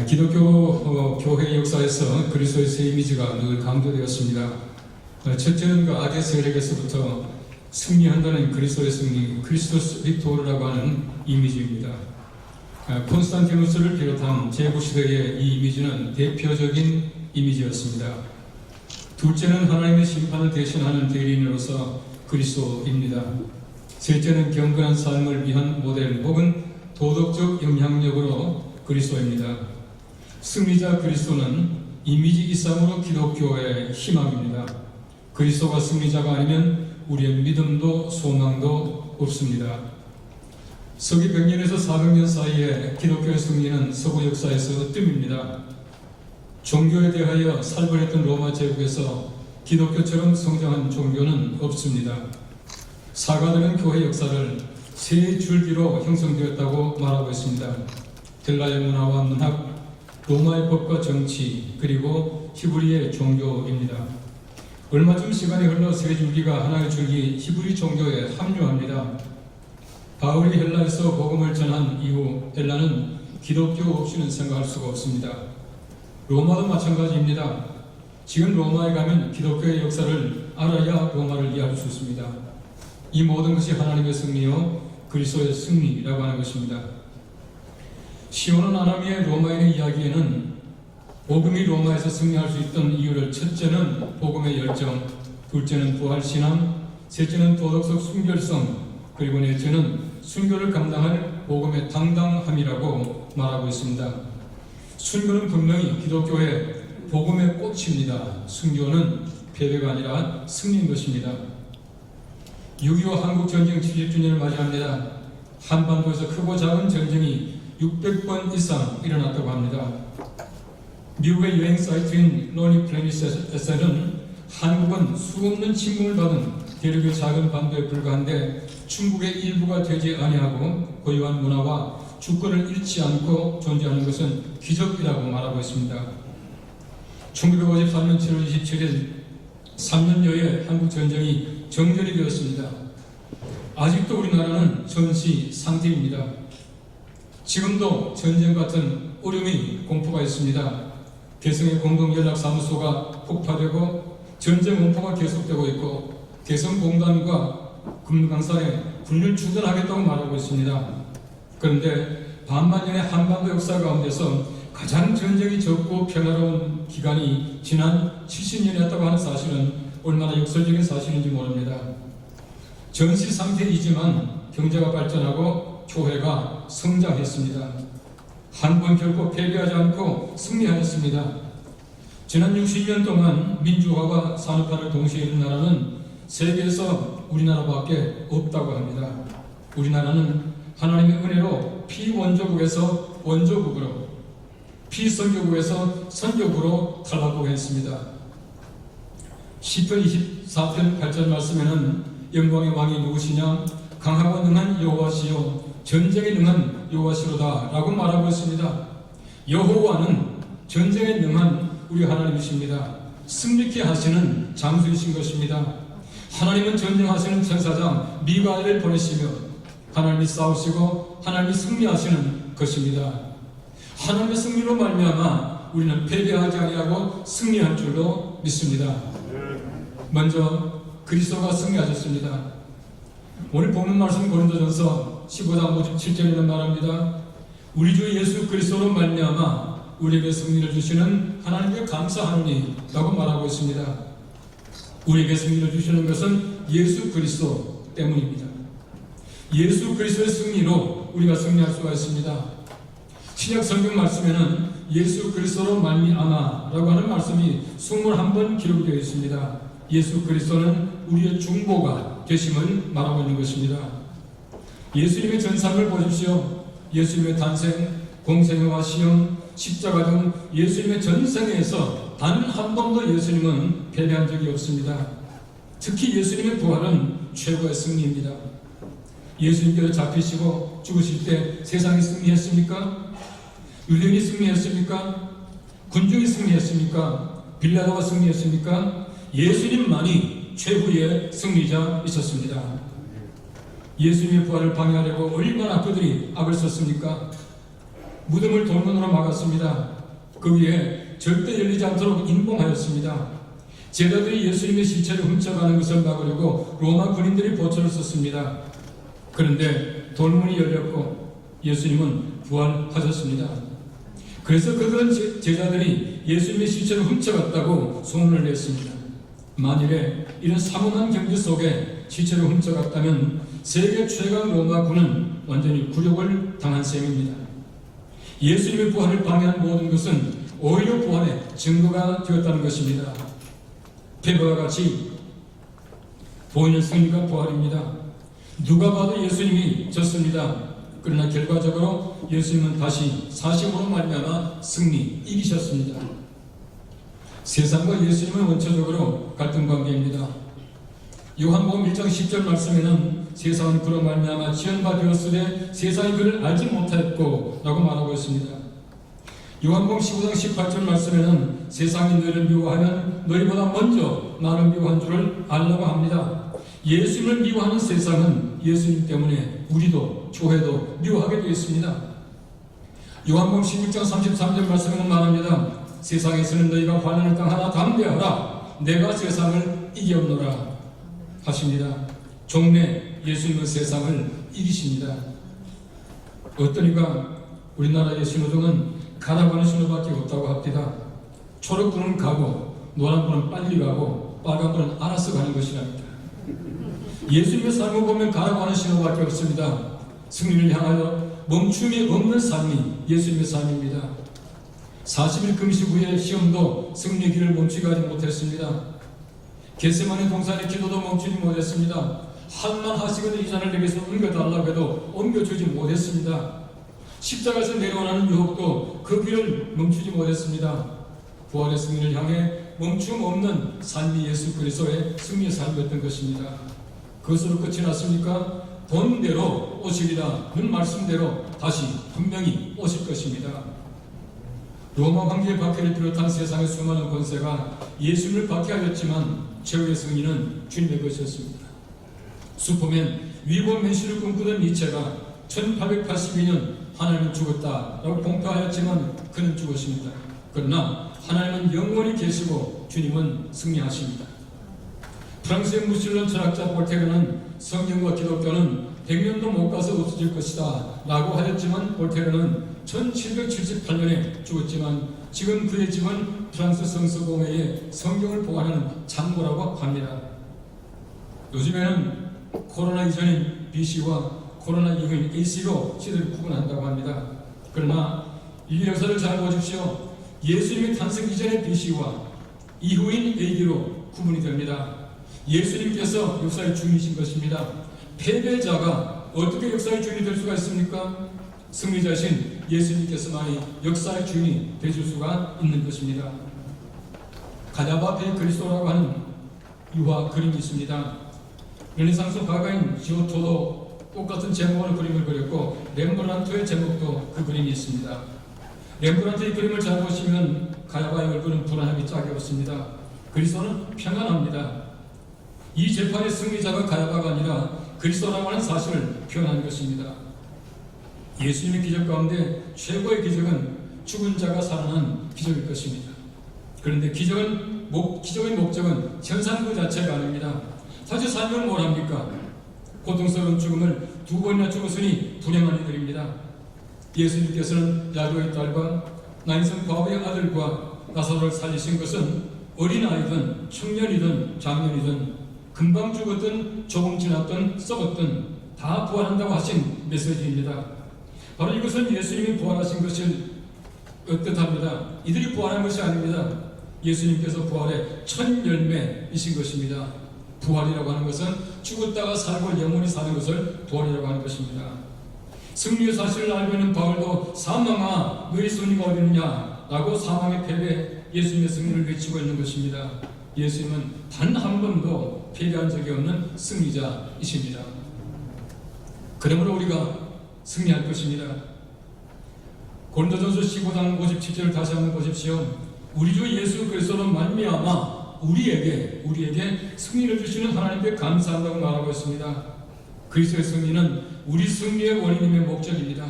기독교 교회 역사에서 그리스도의 새 이미지가 늘 강조되었습니다. 첫째는 그 악의 세력에서부터 승리한다는 그리스도의 승리, 크리스토스 빅토르라고 하는 이미지입니다. 콘스탄티누스를 비롯한 제국시대의 이 이미지는 대표적인 이미지였습니다. 둘째는 하나님의 심판을 대신하는 대리인으로서 그리스도입니다. 셋째는 경건한 삶을 위한 모델 혹은 도덕적 영향력으로 그리스도입니다. 승리자 그리스도는 이미지 이상으로 기독교의 희망입니다. 그리스도가 승리자가 아니면 우리의 믿음도 소망도 없습니다. 서기 100년에서 400년 사이에 기독교의 승리는 서구 역사에서 뜸입니다. 종교에 대하여 살벌했던 로마 제국에서 기독교처럼 성장한 종교는 없습니다. 사가들은 교회 역사를 세 줄기로 형성되었다고 말하고 있습니다. 헬라의 문화와 문학, 로마의 법과 정치, 그리고 히브리의 종교입니다. 얼마 전 시간이 흘러 세 줄기가 하나의 줄기 히브리 종교에 합류합니다. 바울이 헬라에서 복음을 전한 이후 헬라는 기독교 없이는 생각할 수가 없습니다. 로마도 마찬가지입니다. 지금 로마에 가면 기독교의 역사를 알아야 로마를 이해할 수 있습니다. 이 모든 것이 하나님의 승리요 그리스도의 승리라고 하는 것입니다. 시온은 아나미의 로마인의 이야기에는 복음이 로마에서 승리할 수 있던 이유를 첫째는 복음의 열정, 둘째는 부활신앙, 셋째는 도덕적 순결성, 그리고 넷째는 순교를 감당할 복음의 당당함이라고 말하고 있습니다. 순교는 분명히 기독교의 복음의 꽃입니다. 순교는 패배가 아니라 승리인 것입니다. 6.25 한국전쟁 70주년을 맞이합니다. 한반도에서 크고 작은 전쟁이 600번 이상 일어났다고 합니다. 미국의 여행 사이트인 로니 플래닛에서는 한국은 수없는 침공을 받은 대륙의 작은 반도에 불과한데 중국의 일부가 되지 아니하고 고유한 문화와 주권을 잃지 않고 존재하는 것은 기적이라고 말하고 있습니다. 1953년 7월 27일 3년여의 한국전쟁이 정전이 되었습니다. 아직도 우리나라는 전시 상태입니다. 지금도 전쟁 같은 어려움이 공포가 있습니다. 개성의 공동연락사무소가 폭파되고 전쟁 공포가 계속되고 있고 개성공단과 금강산에 군을 주둔하겠다고 말하고 있습니다. 그런데 반만년의 한반도 역사 가운데서 가장 전쟁이 적고 평화로운 기간이 지난 70년이었다고 하는 사실은 얼마나 역설적인 사실인지 모릅니다. 전시 상태이지만 경제가 발전하고 교회가 성장했습니다. 한번 결코 패배하지 않고 승리하였습니다. 지난 60년 동안 민주화와 산업화를 동시에 이룬 나라는 세계에서 우리나라밖에 없다고 합니다. 우리나라는 하나님의 은혜로 피원조국에서 원조국으로, 피선교국에서 선교국으로 탈바꿈했습니다. 시편 24편 8절 말씀에는 영광의 왕이 누구시냐? 강하고 능한 여호와시요 전쟁에 능한 여호와시로다 라고 말하고 있습니다. 여호와는 전쟁에 능한 우리 하나님이십니다. 승리케 하시는 장수이신 것입니다. 하나님은 전쟁하시는 천사장 미가엘을 보내시며 하나님이 싸우시고 하나님이 승리하시는 것입니다. 하나님의 승리로 말미암아 우리는 패배하지 아니하고 승리할 줄로 믿습니다. 먼저 그리스도가 승리하셨습니다. 오늘 보는 말씀 고린도전서 15장 57절에는 말합니다. 우리 주 예수 그리스도로 말미암아 우리에게 승리를 주시는 하나님께 감사하노니 라고 말하고 있습니다. 우리에게 승리를 주시는 것은 예수 그리스도 때문입니다. 예수 그리스도의 승리로 우리가 승리할 수가 있습니다. 신약 성경 말씀에는 예수 그리스도로 말미암아 라고 하는 말씀이 21번 기록되어 있습니다. 예수 그리스도는 우리의 중보가 되심을 말하고 있는 것입니다. 예수님의 전상을 보십시오. 예수님의 탄생, 공생애와 시험, 십자가 등 예수님의 전생에서 단 한 번도 예수님은 패배한 적이 없습니다. 특히 예수님의 부활은 최고의 승리입니다. 예수님께서 잡히시고 죽으실 때 세상이 승리했습니까? 유대인이 승리했습니까? 군중이 승리했습니까? 빌라도가 승리했습니까? 예수님만이 최후의 승리자이셨습니다. 예수님의 부활을 방해하려고 얼마나 그들이 악을 썼습니까? 무덤을 돌문으로 막았습니다. 그 위에 절대 열리지 않도록 인봉하였습니다. 제자들이 예수님의 시체를 훔쳐가는 것을 막으려고 로마 군인들이 보초를 썼습니다. 그런데 돌문이 열렸고 예수님은 부활하셨습니다. 그래서 그런 제자들이 예수님의 시체를 훔쳐갔다고 소문을 냈습니다. 만일에 이런 삼엄한 경기 속에 시체를 훔쳐갔다면 세계 최강 로마군은 완전히 굴욕을 당한 셈입니다. 예수님의 부활을 방해한 모든 것은 오히려 부활의 증거가 되었다는 것입니다. 패배와 같이 보이는 승리가 부활입니다. 누가 봐도 예수님이 졌습니다. 그러나 결과적으로 예수님은 다시 사심으로 말미암아 승리, 이기셨습니다. 세상과 예수님은 원초적으로 갈등 관계입니다. 요한복음 1장 10절 말씀에는 세상은 그로 말미암아 지연바 되었으되 세상이 그를 알지 못하였고 라고 말하고 있습니다. 요한복음 15장 18절 말씀에는 세상이 너희를 미워하면 너희보다 먼저 나를 미워한 줄을 알라고 합니다. 예수님을 미워하는 세상은 예수님 때문에 우리도 교회도 미워하게 되어 있습니다. 요한복음 16장 33절 말씀에는 말합니다. 세상에서는 너희가 환난을 당하나 담대하라 내가 세상을 이겼노라 하십니다. 종래 예수님은 세상을 이기십니다. 어떤 이가 우리나라의 신호등은 가라고 하는 신호밖에 없다고 합니다. 초록불은 가고 노란불은 빨리 가고 빨간불은 알아서 가는 것이랍니다. 예수님의 삶을 보면 가라고 하는 신호밖에 없습니다. 승리를 향하여 멈춤이 없는 삶이 예수님의 삶입니다. 40일 금식 후에 시험도 승리의 길을 멈추게 하지 못했습니다. 겟세마네 동산의 기도도 멈추지 못했습니다. 한만 하시거든 이 잔을 내게서 옮겨달라고 해도 옮겨주지 못했습니다. 십자가에서 내려오는 유혹도 그 길을 멈추지 못했습니다. 부활의 승리를 향해 멈춤 없는 삶이 예수 그리스도의 승리의 삶이었던 것입니다. 그것으로 끝이 났습니까? 본대로 오시리라는 말씀대로 다시 분명히 오실 것입니다. 로마 황제의 박해를 비롯한 세상의 수많은 권세가 예수님을 박해하였지만 최후의 승리는 주님의 것이었습니다. 슈퍼맨 위본 맨시를 꿈꾸던 니체가 1882년 하나님은 죽었다라고 공표하였지만 그는 죽었습니다. 그러나 하나님은 영원히 계시고 주님은 승리하십니다. 프랑스의 무슬림 철학자 볼테르는 성경과 기독교는 100년도 못 가서 없어질 것이다 라고 하였지만 볼테르는 1778년에 죽었지만 지금 그의 집은 프랑스 성서공회에 성경을 보관하는 창고라고 합니다. 요즘에는 코로나 이전인 BC와 코로나 이후인 AC로 시대를 구분한다고 합니다. 그러나 이 역사를 잘 보십시오. 예수님이 탄생 이전의 BC와 이후인 AD로 구분이 됩니다. 예수님께서 역사의 주인이신 것입니다. 패배자가 어떻게 역사의 주인이 될 수가 있습니까? 승리자신 예수님께서만이 역사의 주인이 되실 수가 있는 것입니다. 가냐바 대 그리스도라고 하는 유화 그림이 있습니다. 르네상스 화가인 지오토도 똑같은 제목으로 그림을 그렸고 렘브란트의 제목도 그 그림이 있습니다. 렘브란트의 그림을 잘 보시면 가야바의 얼굴은 불안함이 짝이 없습니다. 그리스도는 평안합니다. 이 재판의 승리자가 가야바가 아니라 그리스도라고 하는 사실을 표현한 것입니다. 예수님의 기적 가운데 최고의 기적은 죽은 자가 살아난 기적일 것입니다. 그런데 기적의 목적은 현상 그 자체가 아닙니다. 사실 삶은 뭘 합니까? 고통스러운 죽음을 2번이나 죽었으니 불행한 이들입니다. 예수님께서는 야고의 딸과 나인성 바오의 아들과 나사로를 살리신 것은 어린아이든 청년이든 장년이든 금방 죽었든 조금 지났든 썩었든 다 부활한다고 하신 메시지입니다. 바로 이것은 예수님이 부활하신 것을 뜻합니다. 이들이 부활한 것이 아닙니다. 예수님께서 부활의 첫 열매이신 것입니다. 부활이라고 하는 것은 죽었다가 살고 영원히 사는 것을 부활이라고 하는 것입니다. 승리의 사실을 알고 있는 바울도 사망아 너희 승리가 어디 있느냐 라고 사망의 패배 예수님의 승리를 외치고 있는 것입니다. 예수님은 단 한 번도 패배한 적이 없는 승리자이십니다. 그러므로 우리가 승리할 것입니다. 고린도전서 15장 57절을 다시 한번 보십시오. 우리 주 예수 그리스도로 말미암아 우리에게 승리를 주시는 하나님께 감사한다고 말하고 있습니다. 그리스도의 승리는 우리 승리의 원인임의 목적입니다.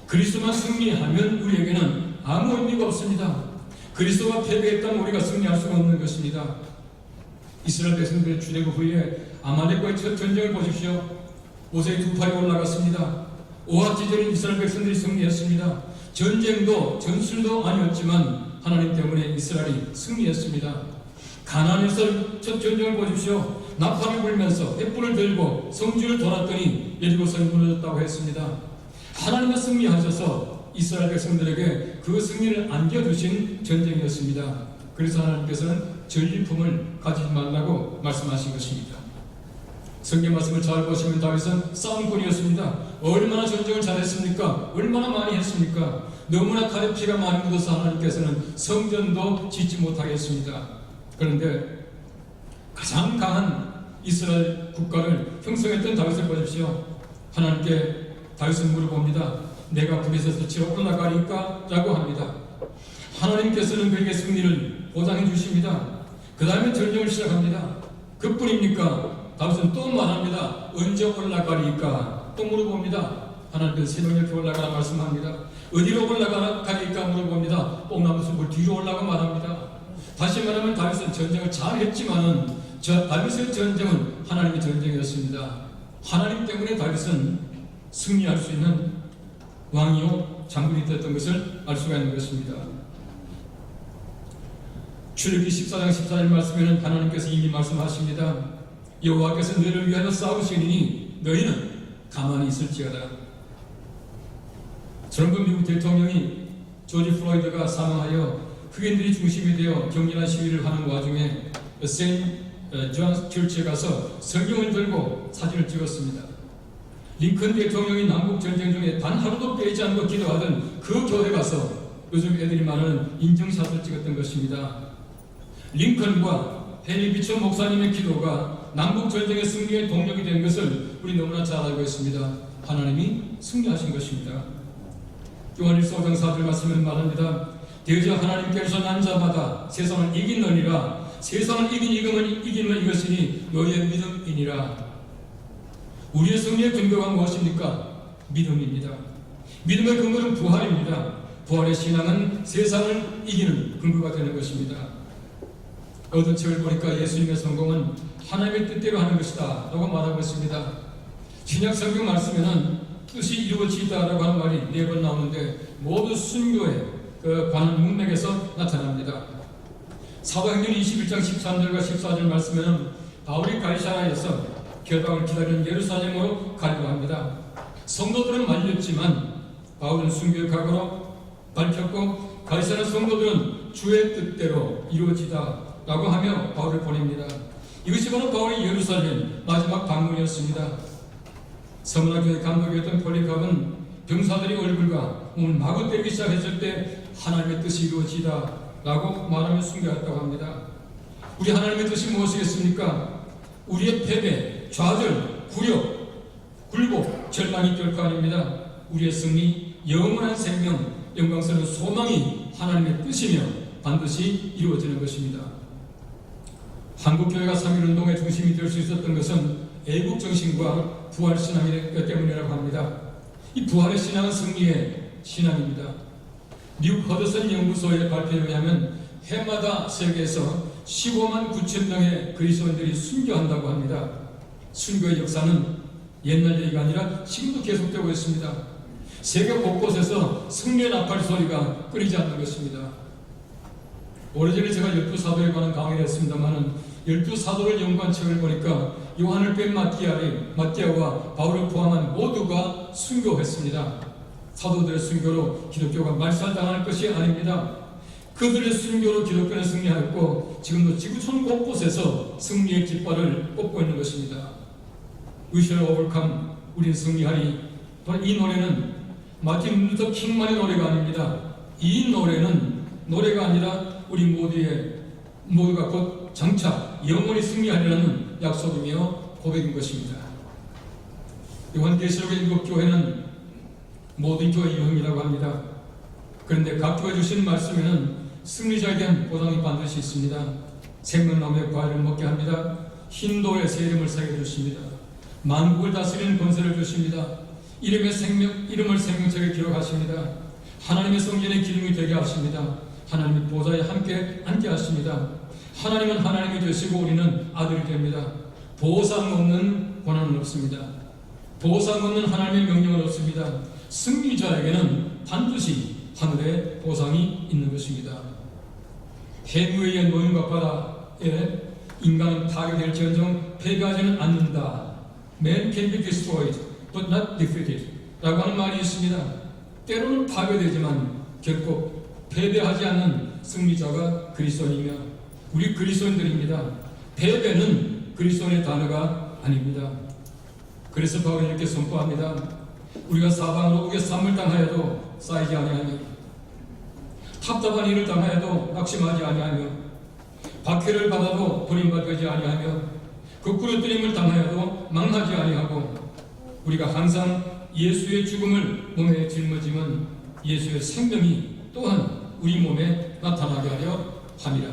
그리스도만 승리하면 우리에게는 아무 의미가 없습니다. 그리스도가 패배했던 우리가 승리할 수가 없는 것입니다. 이스라엘 백성들의 출애굽 후에 아말렉과의 첫 전쟁을 보십시오. 모세의 두 팔이 올라갔습니다. 오합지졸인 이스라엘 백성들이 승리했습니다. 전쟁도 전술도 아니었지만 하나님 때문에 이스라엘이 승리했습니다. 가나안에서 첫 전쟁을 보십시오. 나팔을 불면서 횃불을 들고 성주를 돌았더니 예리고성이 무너졌다고 했습니다. 하나님의 승리하셔서 이스라엘 백성들에게 그 승리를 안겨주신 전쟁이었습니다. 그래서 하나님께서는 전리품을 가지지 말라고 말씀하신 것입니다. 성경 말씀을 잘 보시면 다윗은 싸움꾼이었습니다. 얼마나 전쟁을 잘했습니까? 얼마나 많이 했습니까? 너무나 칼에 피가 많이 묻어서 하나님께서는 성전도 짓지 못하게 했습니다. 그런데 가장 강한 이스라엘 국가를 형성했던 다윗을 보십시오. 하나님께 다윗은 물어봅니다. 내가 블레셋에서 치러 올라가리까? 라고 합니다. 하나님께서는 그에게 승리를 보장해 주십니다. 그 다음에 전쟁을 시작합니다. 그뿐입니까? 다윗은 또 말합니다. 언제 올라가리까? 또 물어봅니다. 하나님께서 새벽 이렇게 올라가라 말씀합니다. 어디로 올라가리까 물어봅니다. 뽕나무 숲을 뒤로 올라가 말합니다. 다시 말하면 다윗은 전쟁을 잘 했지만은 다윗의 전쟁은 하나님의 전쟁이었습니다. 하나님 때문에 다윗은 승리할 수 있는 왕이요 장군이 되었던 것을 알 수가 있는 것입니다. 출애굽기 14장 14절 말씀에는 하나님께서 이미 말씀하십니다. 여호와께서 너희를 위하여 싸우시리니 너희는 가만히 있을지어다. 트럼프 미국 대통령이 조지 플로이드가 사망하여 흑인들이 중심이 되어 격렬한 시위를 하는 와중에 세인트 존 처치에 가서 성경을 들고 사진을 찍었습니다. 링컨 대통령이 남북 전쟁 중에 단 하루도 빼지 않고 기도하던 그 교회 가서 요즘 애들이 말하는 인증샷을 찍었던 것입니다. 링컨과 헨리 비처 목사님의 기도가 남북 전쟁의 승리의 동력이 된 것을 우리 너무나 잘 알고 있습니다. 하나님이 승리하신 것입니다. 요한일서 5장 4절 말씀은 말합니다. 대저 하나님께서 난 자마다 세상을 이기느니라. 세상을 이기면 이것이니 너희의 믿음이니라. 우리의 승리의 근거가 무엇입니까? 믿음입니다. 믿음의 근거는 부활입니다. 부활의 신앙은 세상을 이기는 근거가 되는 것입니다. 어떤 책을 보니까 예수님의 성공은 하나님의 뜻대로 하는 것이다 라고 말하고 있습니다. 신약 성경 말씀에는 뜻이 이루어지다라고 하는 말이 4번 나오는데 모두 순교에 관한 문맥에서 나타납니다. 사도행전 21장 13절과 14절 말씀에는 바울이 가이사라에서 결방을 기다리는 예루살렘으로 가려고 합니다. 성도들은 말렸지만 바울은 순교의 각오로 밝혔고 가이사라 성도들은 주의 뜻대로 이루어지다 라고 하며 바울을 보냅니다. 이것이 바로 바울의 예루살렘 마지막 방문이었습니다. 서문화교회 감독이었던 폴리캅은 병사들이 얼굴과 몸을 마구 때리기 시작했을 때 하나님의 뜻이 이루어지다 라고 말하며 순교했다고 합니다. 우리 하나님의 뜻이 무엇이겠습니까? 우리의 패배, 좌절, 굴곡, 절망이 결코 아닙니다. 우리의 승리, 영원한 생명, 영광스러운 소망이 하나님의 뜻이며 반드시 이루어지는 것입니다. 한국교회가 3.1운동의 중심이 될 수 있었던 것은 애국정신과 부활신앙이기 때문이라고 합니다. 이 부활의 신앙은 승리의 신앙입니다. 미국 허드슨 연구소의 발표에 의하면 해마다 세계에서 15만 9천 명의 그리스도인들이 순교한다고 합니다. 순교의 역사는 옛날 얘기가 아니라 지금도 계속되고 있습니다. 세계 곳곳에서 승리의 나팔 소리가 끊이지 않는 것입니다. 오래전에 제가 12사도에 관한 강의를 했습니다만 12사도를 연구한 책을 보니까 요한을 뺀 마띠아와 바울을 포함한 모두가 순교했습니다. 사도들의 순교로 기독교가 말살당할 것이 아닙니다. 그들의 순교로 기독교는 승리하였고 지금도 지구촌 곳곳에서 승리의 깃발을 꽂고 있는 것입니다. We shall overcome, 우린 승리하리. 이 노래는 마틴 루터 킹만의 노래가 아닙니다. 이 노래는 노래가 아니라 우리 모두가 곧 장차 영원히 승리하리라는 약속이며 고백인 것입니다. 요한계시록의 7교회는 모든 교회 유형이라고 합니다. 그런데 각 교회 주신 말씀에는 승리자에 대한 보장이 반드시 있습니다. 생명나무의 과일을 먹게 합니다. 흰돌에 새 이름을 새겨 주십니다. 만국을 다스리는 권세를 주십니다. 이름을 생명책에 기록하십니다. 하나님의 성전의 기둥이 되게 하십니다. 하나님의 보좌에 함께 앉게 하십니다. 하나님은 하나님이 되시고 우리는 아들이 됩니다. 보상 없는 권한은 없습니다. 보상 없는 하나님의 명령은 없습니다. 승리자에게는 반드시 하늘의 보상이 있는 것입니다. 해무에 의한 노임과 바다에 인간은 파괴될지언정 패배하지는 않는다. Man can be destroyed, but not defeated. 라고 하는 말이 있습니다. 때로는 파괴되지만 결코 패배하지 않는 승리자가 그리스도인이며 우리 그리스도인들입니다. 패배는 그리스도인의 단어가 아닙니다. 그래서 바울이 이렇게 선포합니다. 우리가 사방으로 우겨 삼을 당하여도 쌓이지 아니하며 답답한 일을 당하여도 낙심하지 아니하며 박해를 받아도 버림받지 아니하며 거꾸로뜨림을 당하여도 망하지 아니하고 우리가 항상 예수의 죽음을 몸에 짊어지면 예수의 생명이 또한 우리 몸에 나타나게 하려 함이라.